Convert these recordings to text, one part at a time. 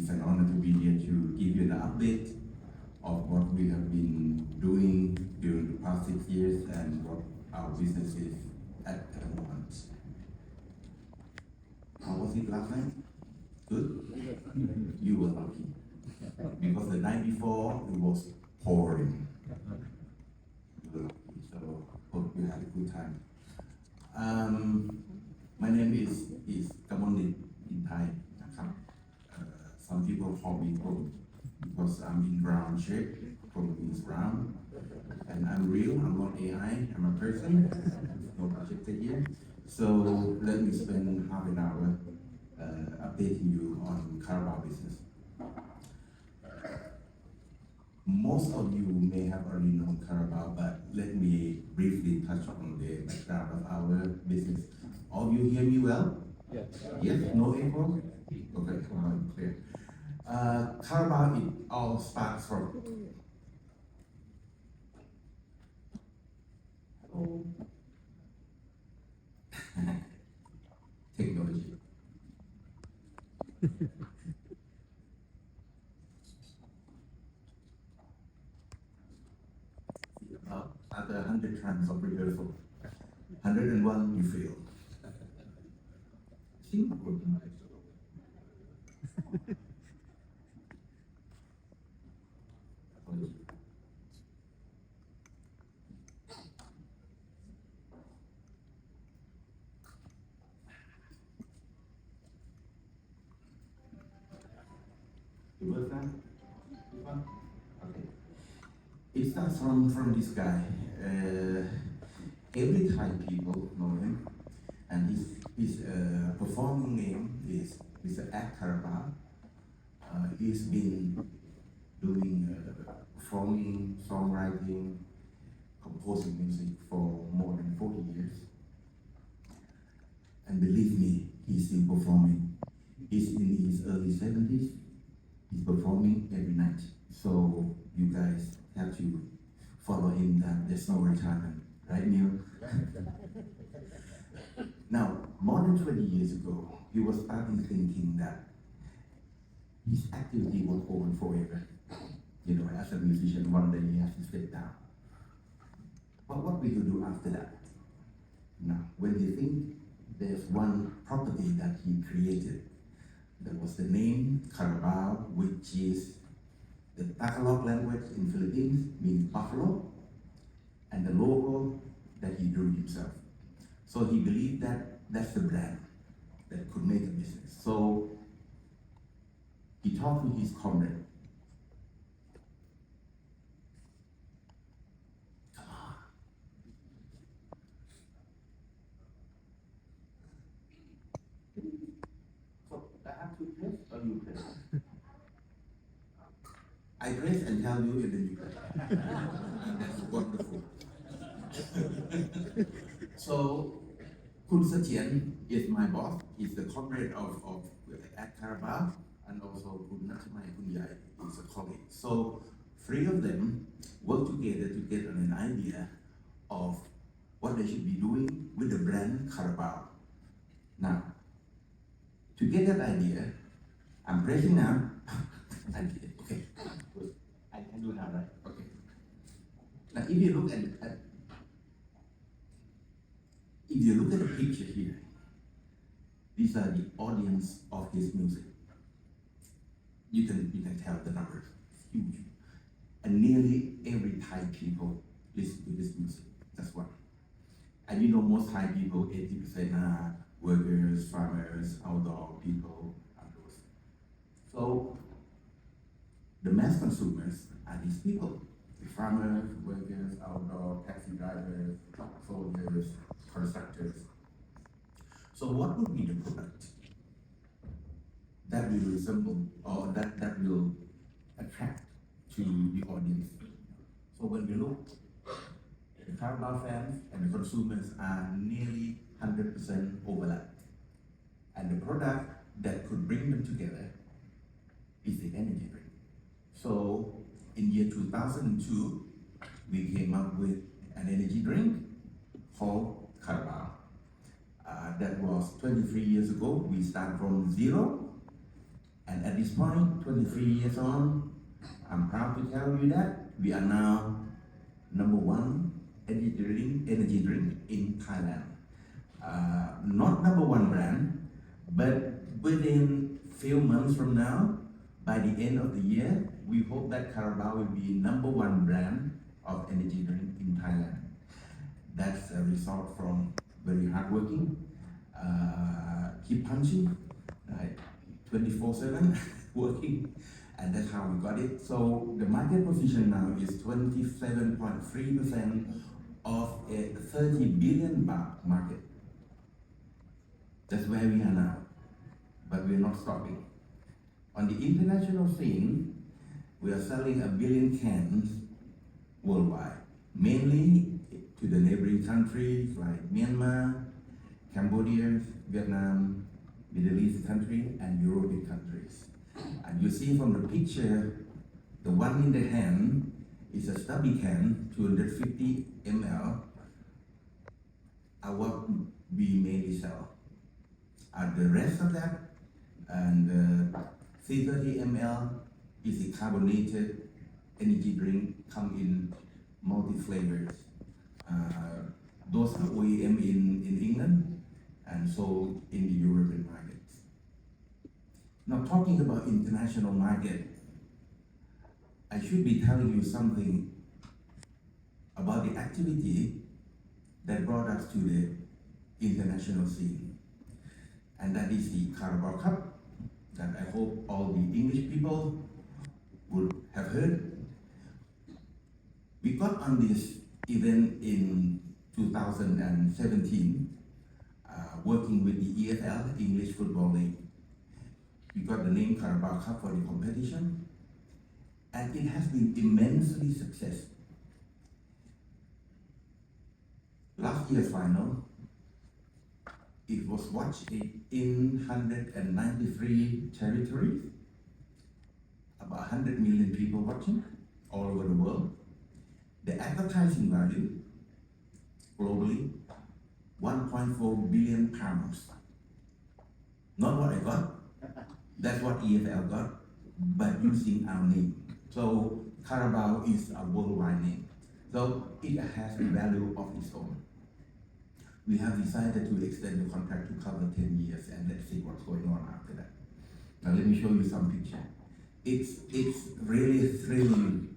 It's an honor to be here to give you an update of what we have been doing during the past 6 years and what our business is at the moment. How was it last night? Good? You were lucky. Because the night before, it was pouring. You were lucky, so hope you had a good time. My name isกมลด in Thai นะครับ Some people call me Krom because I'm in round shape. Krom means round. And I'm real, I'm not AI, I'm a person. No projected here. So let me spend half an hour updating you on Carabao business. Most of you may have already known Carabao, but let me briefly touch on the background of our business. All of you hear me well? Yes. Yes? No echo? Okay, clear. Carabao, it all starts from... Hello? Technology. After 100 times of rehearsal, 101 you fail. You work that? This one? Okay. It starts from this guy. Every Thai people know him, and his performing name is Carabao. He's been doing performing, songwriting, composing music for more than 40 years. And believe me, he's still performing. He's in his early 70s. He's performing every night. So you guys have to follow him, that there's no retirement, right, Neil? Now, more than 20 years ago, he was starting thinking that his activity was over forever. You know, as a musician, one day he has to step down. But what will you do after that? Now, when you think there's one property that he created, that was the name Carabao, which is the Tagalog language in Philippines, means buffalo, and the logo that he drew himself. So he believed that that's the brand that could make a business. So he talked to his comrade. Come on. So I have to press or you press? I press and tell you and then you press. That's wonderful. So, Kun Satien is my boss. He's the comrade of at Carabao, and also Kun Nachamai Kun Yai is a colleague. So, three of them work together to get an idea of what they should be doing with the brand Carabao. Now, to get that idea, I'm pressing now. Okay, good. I can do now, right? Okay. Now, if you look at the picture here, these are the audience of his music. You can tell the numbers, it's huge. And nearly every Thai people listen to this music. That's one. And you know most Thai people, 80% are workers, farmers, outdoor people, outdoors. So the mass consumers are these people. The farmers, workers, outdoor, taxi drivers, soldiers, constructors. So what would be the product that will resemble or that will attract to the audience? So when we look, the Carabao fans and the consumers are nearly 100% overlap. And the product that could bring them together is the energy drink. So in year 2002, we came up with an energy drink called Carabao. That was 23 years ago. We started from zero And at this point, 23 years on, I'm proud to tell you that we are now number one energy drink in Thailand. Not number one brand, but within few months from now, by the end of the year, we hope that Carabao will be number one brand of energy drink in Thailand. That's a result from very hardworking, keep punching, right? 24/7 working, and that's how we got it. So the market position now is 27.3% of a 30 billion baht market. That's where we are now, but we're not stopping. On the international scene, we are selling 1 billion cans worldwide, mainly to the neighboring countries like Myanmar, Cambodia, Vietnam, Middle East country, and European countries. And you see from the picture, the one in the hand is a stubby can, 250 ml, are what we mainly sell. The rest of that, and 330 ml is a carbonated energy drink, come in multi-flavors. Those are OEM in England and sold in the European markets. Now talking about international market, I should be telling you something about the activity that brought us to the international scene. And that is the Carabao Cup, that I hope all the English people would have heard. We got on this event in 2017, working with the EFL, English Football League. We got the name Carabao Cup for the competition, and it has been immensely successful. Last year's final, it was watched in 193 territories, about 100 million people watching all over the world. The advertising value globally, 1.4 billion pounds. Not what I got, that's what EFL got, but using our name. So Carabao is a worldwide name. So it has a value of its own. We have decided to extend the contract to cover 10 years, and let's see what's going on after that. Now let me show you some picture. It's really thrilling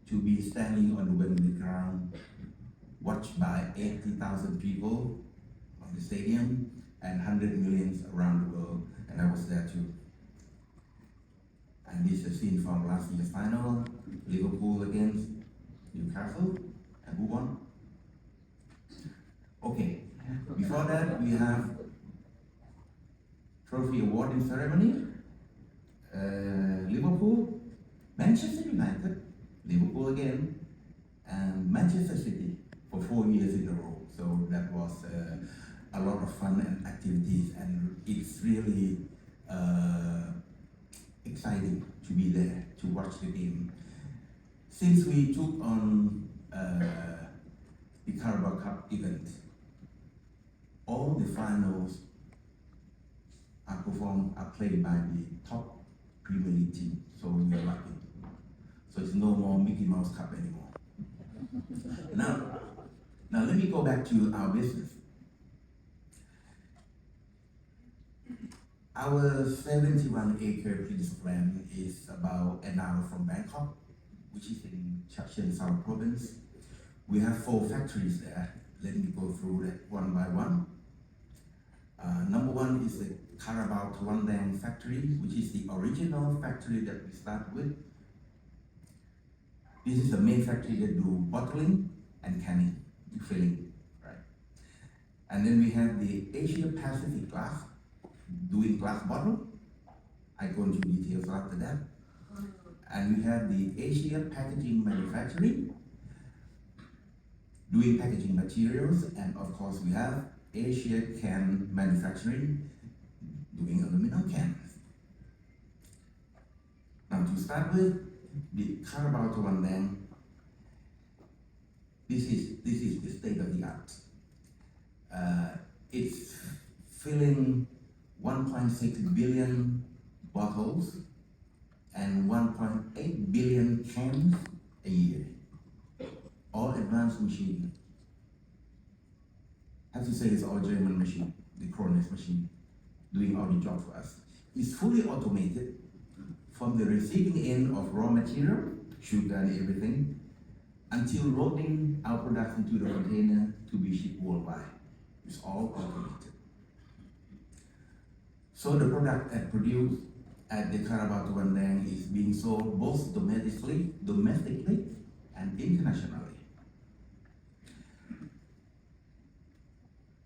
to be standing on the Wembley ground, watched by 80,000 people on the stadium and 100 millions around the world, and I was there too. And this is a scene from last year's final, Liverpool against Newcastle, and who won? Okay, before that we have trophy awarding ceremony, Liverpool, Manchester United, Liverpool again, and Manchester City for 4 years in a row. So that was a lot of fun and activities, and it's really exciting to be there to watch the game. Since we took on the Carabao Cup event, all the finals are played by the top Premier League team, so we're lucky. So it's no more Mickey Mouse Cup anymore. Now let me go back to our business. Our 71-acre piece of land is about an hour from Bangkok, which is in Chachoengsao province. We have 4 factories there. Let me go through that one by one. Number one is the Carabao Group factory, which is the original factory that we started with. This is the main factory that do bottling and canning, filling, right? And then we have the Asia Pacific Glass, doing glass bottle. I go into details after that. And we have the Asia Packaging Manufacturing, doing packaging materials, and of course we have Asia Can Manufacturing, doing aluminum cans. Now to start with, the Carabao Group, this is the state of the art. It's filling 1.6 billion bottles and 1.8 billion cans a year. All advanced machine. I have to say it's all German machine, the Krones machine, doing all the job for us. It's fully automated from the receiving end of raw material, sugar and everything, until loading our products into the container to be shipped worldwide. It's all automated. So the product that produced at the Carabao Group is being sold both domestically and internationally.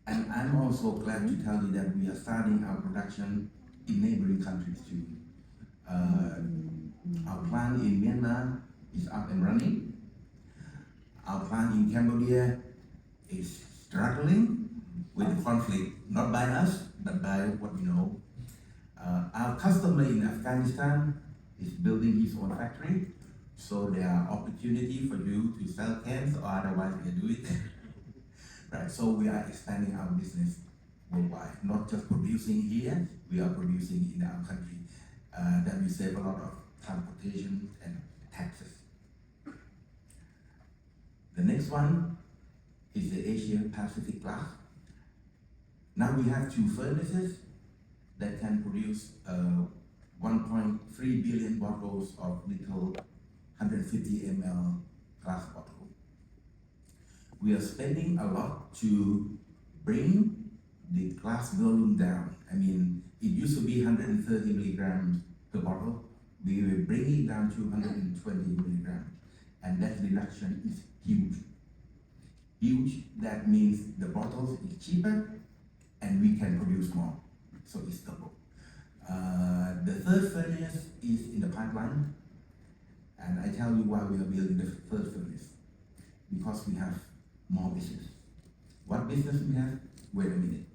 And I'm also glad to tell you that we are starting our production in neighboring countries too. Our plant in Myanmar is up and running. Our plant in Cambodia is struggling with the conflict, not by us, but by what we know. Our customer in Afghanistan is building his own factory, so there are opportunity for you to sell cans, or otherwise we do it. Right, so we are expanding our business worldwide, not just producing here, we are producing in our country. That we save a lot of transportation and taxes. The next one is the Asia Pacific glass. Now we have 2 furnaces that can produce 1.3 billion bottles of little 150 ml glass bottle. We are spending a lot to bring the glass volume down. I mean, it used to be 130 milligrams per bottle. We will bring it down to 120 milligrams. And that reduction is huge. Huge, that means the bottles is cheaper and we can produce more. So it's double. The third furnace is in the pipeline. And I tell you why we are building the third furnace. Because we have more business. What business we have? Wait a minute.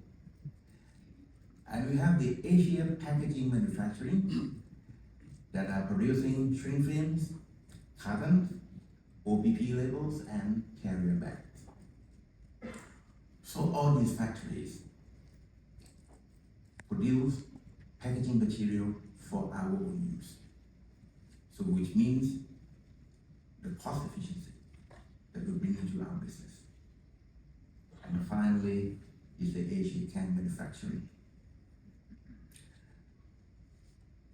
And we have the Asian packaging manufacturing that are producing shrink films, cartons, OPP labels, and carrier bags. So all these factories produce packaging material for our own use. So which means the cost efficiency that we bring into our business. And finally is the Asia can manufacturing.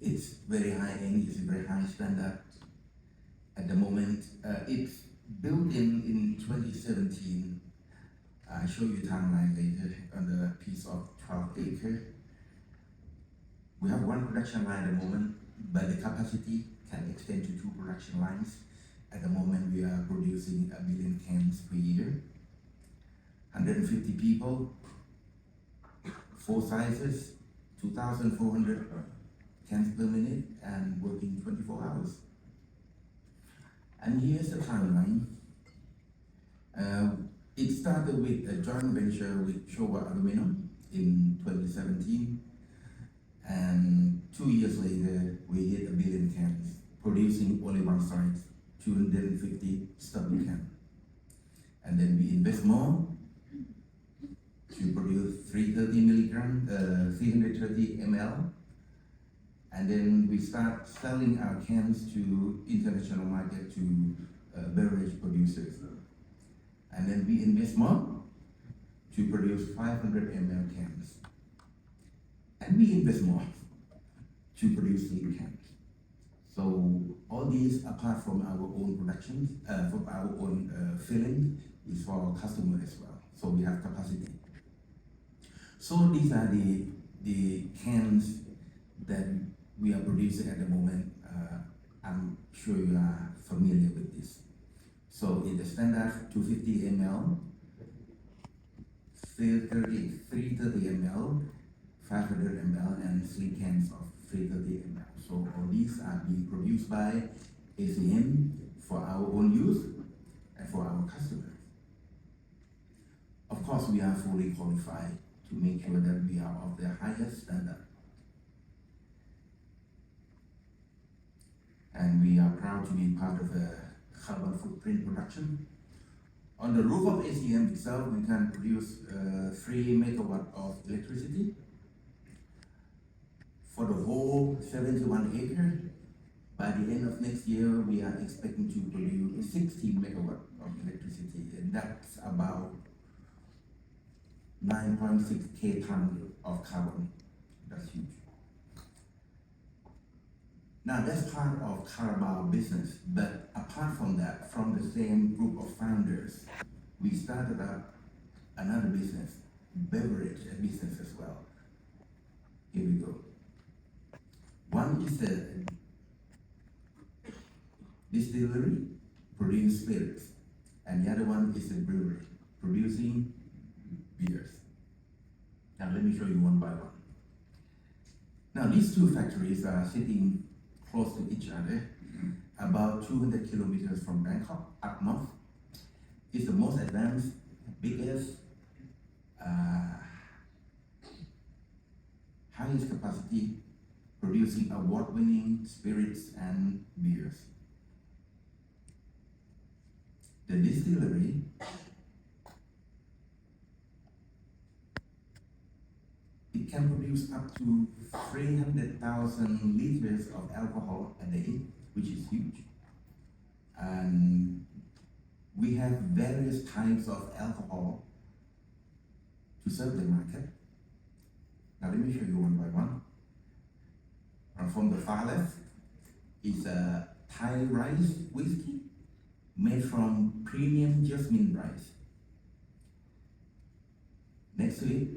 It's very high end, it's a very high standard. At the moment, it's built in 2017. I'll show you timeline later on the piece of 12 acre. We have 1 production line at the moment, but the capacity can extend to 2 production lines. At the moment, we are producing 1 billion cans per year. 150 people, 4 sizes, 2,400 cans per minute, and working 24 hours. And here's the timeline. It started with a joint venture with Showa Aluminum in 2017, and 2 years later, we hit 1 billion cans, producing only 1 site, 250 stubble cans. And then we invest more to produce 330 ml, and then we start selling our cans to international market, to beverage producers. And then we invest more to produce 500 ml cans. And we invest more to produce slim cans. So all these, apart from our own productions, from our own filling, is for our customer as well. So we have capacity. So these are the cans that we are producing at the moment. I'm sure you are familiar with this. So in the standard 250 ml, 330 ml, 500 ml, and 3 cans of 330 ml. So all these are being produced by ACM for our own use and for our customers. Of course, we are fully qualified to make sure that we are of the highest standard. And we are proud to be part of a carbon footprint production. On the roof of ACM itself, we can produce 3 megawatts of electricity. for the whole 71 acres, by the end of next year, we are expecting to produce 16 megawatt of electricity, and that's about 9.6 ton of carbon. That's huge. Now that's part of Carabao business, but apart from that, from the same group of founders, we started up another business, beverage business as well. Here we go. One is a distillery, produce spirits, and the other one is a brewery, producing beers. Now let me show you one by one. Now these two factories are sitting close to each other, about 200 kilometers from Bangkok, up north. It's the most advanced, biggest, highest capacity, producing award-winning spirits and beers. The distillery it can produce up to 300,000 liters of alcohol a day, which is huge. And we have various types of alcohol to serve the market. Now let me show you one by one. From the far left is a Thai rice whiskey made from premium jasmine rice. Next to it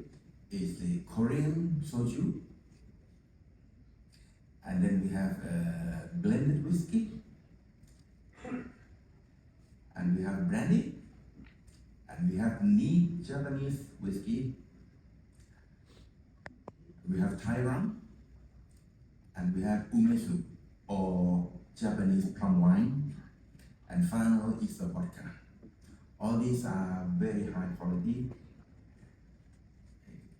is the Korean soju. And then we have a blended whiskey. And we have brandy. And we have neat Japanese whiskey. We have Thai rum. And we have umesu, or Japanese plum wine. And final is the vodka. All these are very high quality.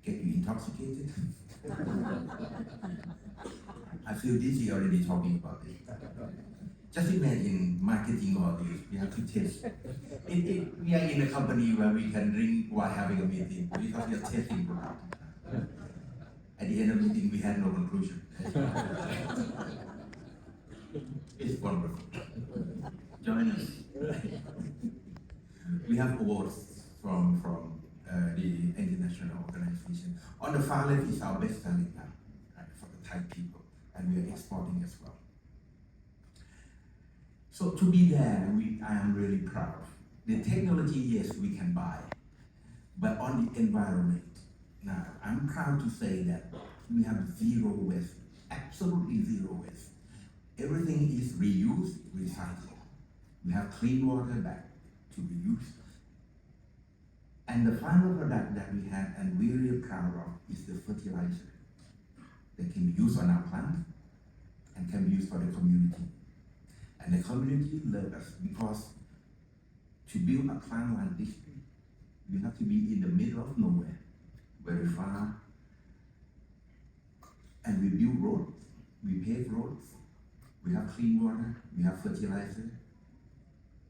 Get you intoxicated. I feel dizzy already talking about it. Just imagine marketing all this. We have to taste. We are in a company where we can drink while having a meeting because we are tasting product. At the end of the meeting, we had no conclusion. It's wonderful. Join us. We have awards from the international organization. On the far left is our best selling now, right, for the Thai people, and we are exporting as well. So to be there, I am really proud. The technology, yes, we can buy, but on the environment, now I'm proud to say that we have zero waste, absolutely zero waste. Everything is reused, recycled. We have clean water back to reuse. And the final product that we have and we're really proud of is the fertilizer that can be used on our plant and can be used for the community. And the community love us because to build a plant like this, you have to be in the middle of nowhere, very far. And we build roads, we pave roads, we have clean water, we have fertilizer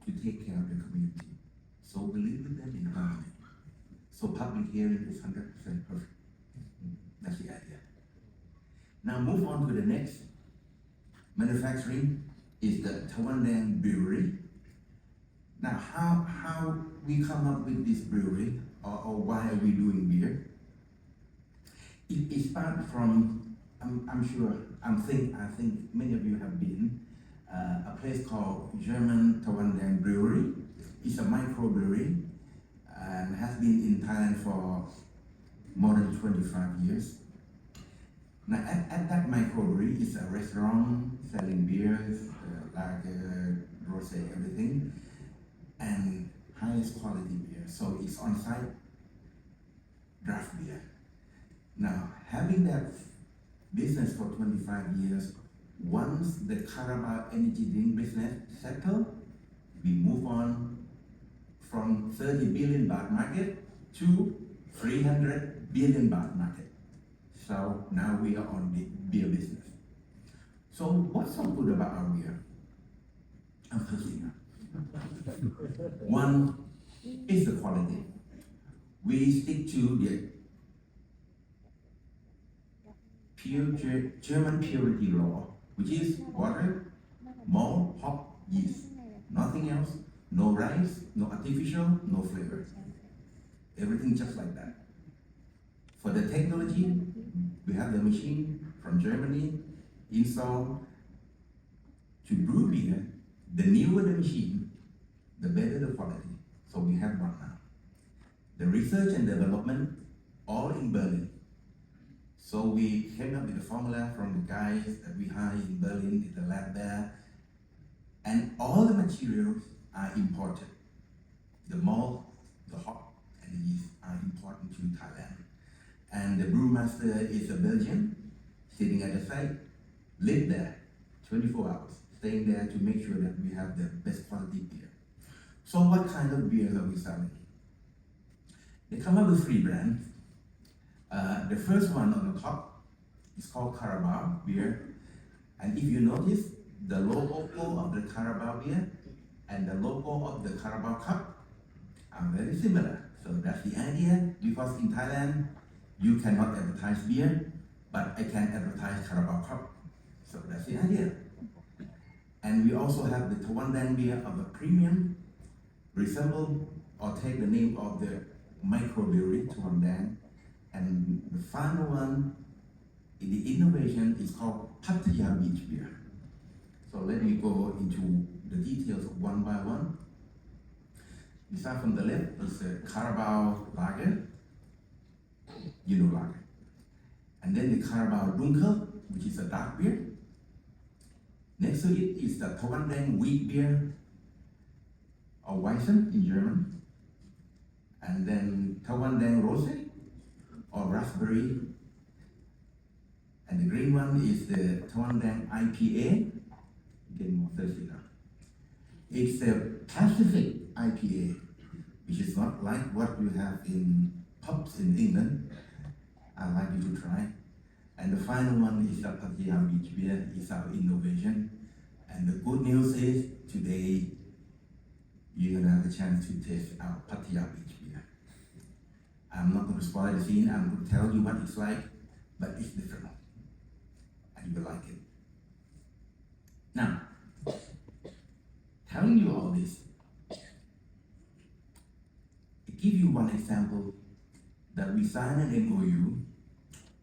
to take care of the community. So we live with them in harmony. So public hearing is 100% perfect. That's the idea. Now move on to the next. Manufacturing is the Tawandang Brewery. Now how we come up with this brewery or why are we doing beer? It starts from, I think many of you have been, a place called German Tawandang Brewery. It's a microbrewery and has been in Thailand for more than 25 years. Now at that microbrewery is a restaurant selling beers, lager, rosé, everything, and highest quality beer. So it's on-site draft beer. Now having that business for 25 years, once the Carabao energy drink business settled, we move on from 30 billion baht market to 300 billion baht market. So now we are on the beer business. So what's so good about our beer? I'm thirsty now. One is the quality. We stick to the German purity law, which is water, malt, hop, yeast. Nothing else, no rice, no artificial, no flavor. Everything just like that. For the technology, we have the machine from Germany installed to brew beer. The newer the machine, the better the quality. So we have one now. The research and development, all in Berlin. So we came up with a formula from the guys that we hired in Berlin, in the lab there. And all the materials are imported. The malt, the hop, and the yeast are imported to Thailand. And the brewmaster is a Belgian, sitting at the site, live there 24 hours, staying there to make sure that we have the best quality beer. So what kind of beers are we selling? They come up with 3 brands. The first one on the top is called Carabao beer. And if you notice, the logo of the Carabao beer and the logo of the Carabao cup are very similar. So that's the idea, because in Thailand, you cannot advertise beer, but I can advertise Carabao cup. So that's the idea. And we also have the Tawandang beer of a premium, resemble or take the name of the microbrewery Tawandang. And the final one, the innovation is called Pattaya Beach beer. So let me go into the details one by one. We start from the left, it's a Carabao lager, you know lager. And then the Carabao Dunkel, which is a dark beer. Next to it is the Tawandang wheat beer, or Weizen in German. And then Tawandang Rosé, or raspberry. And the green one is the Tawandang IPA. Getting more thirsty now. It's a Pacific IPA, which is not like what you have in pubs in England. I'd like you to try. And the final one is the Pattaya Beach beer. It's our innovation. And the good news is today you're gonna have a chance to taste our Pattaya Beach beer. I'm not going to spoil the scene. I'm going to tell you what it's like, but it's different, and you will like it. Now, telling you all this, I give you one example that we signed an MOU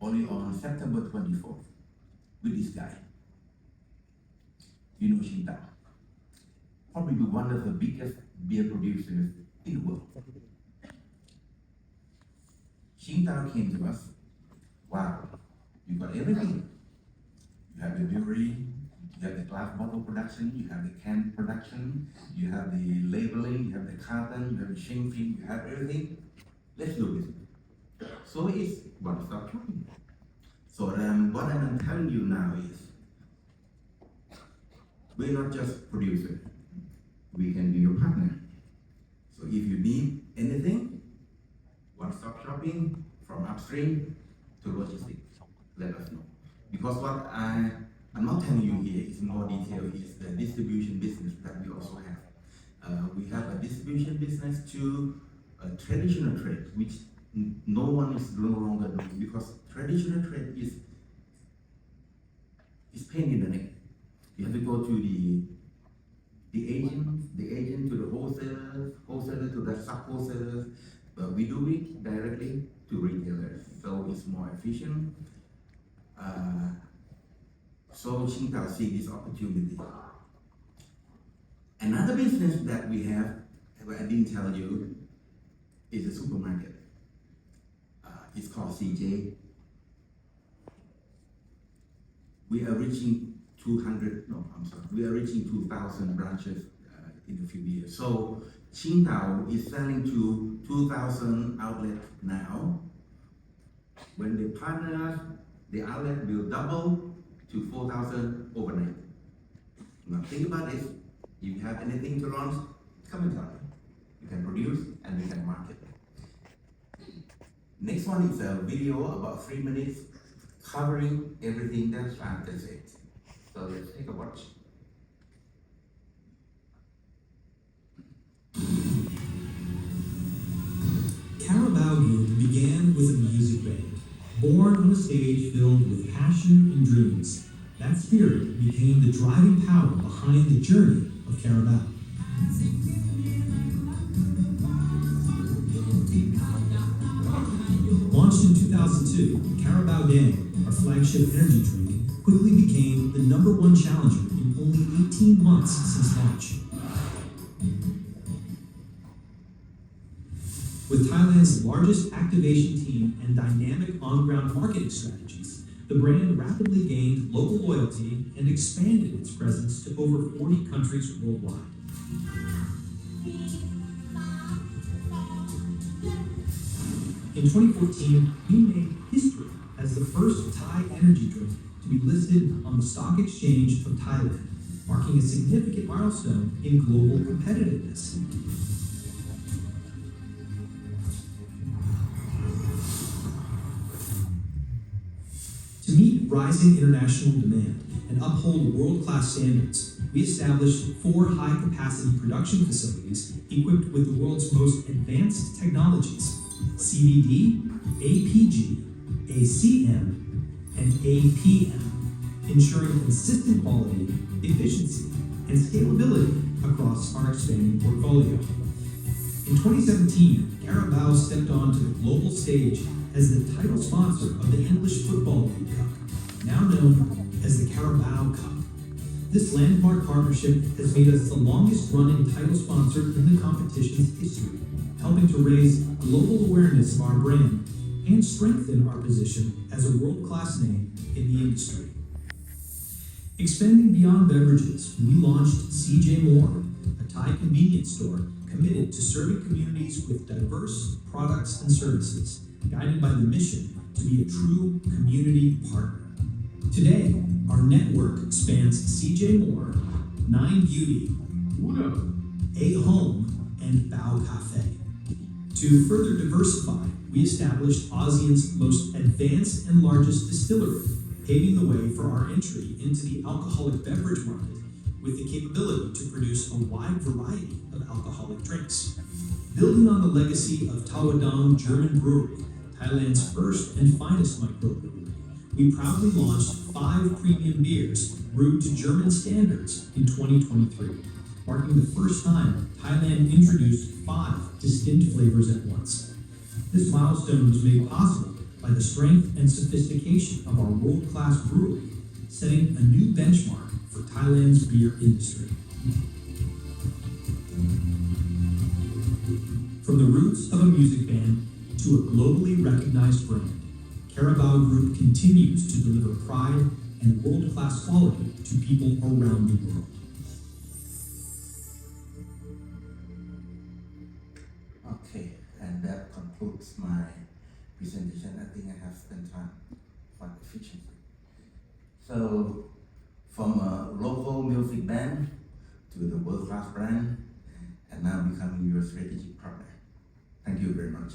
only on September 24th with this guy. You know Xing Tao, probably one of the biggest beer producers in the world. Xing Tao came to us, wow, you got everything. You have the brewery, you have the glass bottle production, you have the can production, you have the labeling, you have the carton, you have the shelving, you have everything. Let's do it. So it's one-stop shopping. So what I'm telling you now is, we're not just producers, we can be your partner. So if you need anything, one-stop shopping from upstream to logistics, let us know. Because what I'm not telling you here is more detail, is the distribution business that we also have. We have a distribution business to a traditional trade, which no one is no longer doing, because traditional trade is pain in the neck. You have to go to the agent to the wholesaler to the sub-wholesalers, but we do it directly to retailers, so it's more efficient. So Xing Tao see this opportunity. Another business that we have, I didn't tell you, is a supermarket. It's called CJ. We are reaching 2,000 branches in a few years. So Xing Tao is selling to 2,000 outlets now. When they partner us, the outlet will double to 4,000 overnight. Now think about this. If you have anything to launch, come and tell me. You can produce and we can market. Next one is a video about 3 minutes covering everything that I just said. So let's take a watch. Carabao Group began with a music band, born on a stage filled with passion and dreams. That spirit became the driving power behind the journey of Carabao. Launched in 2002, Carabao Day, our flagship energy drink, quickly became the #1 challenger in only 18 months since launch. With Thailand's largest activation team and dynamic on-ground marketing strategies, the brand rapidly gained local loyalty and expanded its presence to over 40 countries worldwide. In 2014, we made history as the first Thai energy drink to be listed on the Stock Exchange of Thailand, marking a significant milestone in global competitiveness. To meet rising international demand and uphold world-class standards, we established 4 high-capacity production facilities equipped with the world's most advanced technologies: CVD, APG, ACM, and APM, ensuring consistent quality, efficiency, and scalability across our expanding portfolio. In 2017, Carabao stepped onto the global stage as the title sponsor of the English Football League Cup, now known as the Carabao Cup. This landmark partnership has made us the longest-running title sponsor in the competition's history, helping to raise global awareness of our brand and strengthen our position as a world-class name in the industry. Expanding beyond beverages, we launched CJ More, a Thai convenience store committed to serving communities with diverse products and services, guided by the mission to be a true community partner. Today, our network spans CJ More, 9 Beauty, A Home, and Bao Cafe. To further diversify, we established ASEAN's most advanced and largest distillery, paving the way for our entry into the alcoholic beverage market with the capability to produce a wide variety of alcoholic drinks. Building on the legacy of Tawadong German Brewery, Thailand's first and finest microbrewery, we proudly launched 5 premium beers brewed to German standards in 2023, marking the first time Thailand introduced 5 distinct flavors at once. This milestone was made possible by the strength and sophistication of our world-class brewery, setting a new benchmark for Thailand's beer industry. From the roots of a music band to a globally recognized brand, Carabao Group continues to deliver pride and world-class quality to people around the world. Okay, and that concludes my presentation. I think I have spent time quite efficiently. So, from a local music band to the world-class brand, and now becoming your strategic partner. Thank you very much.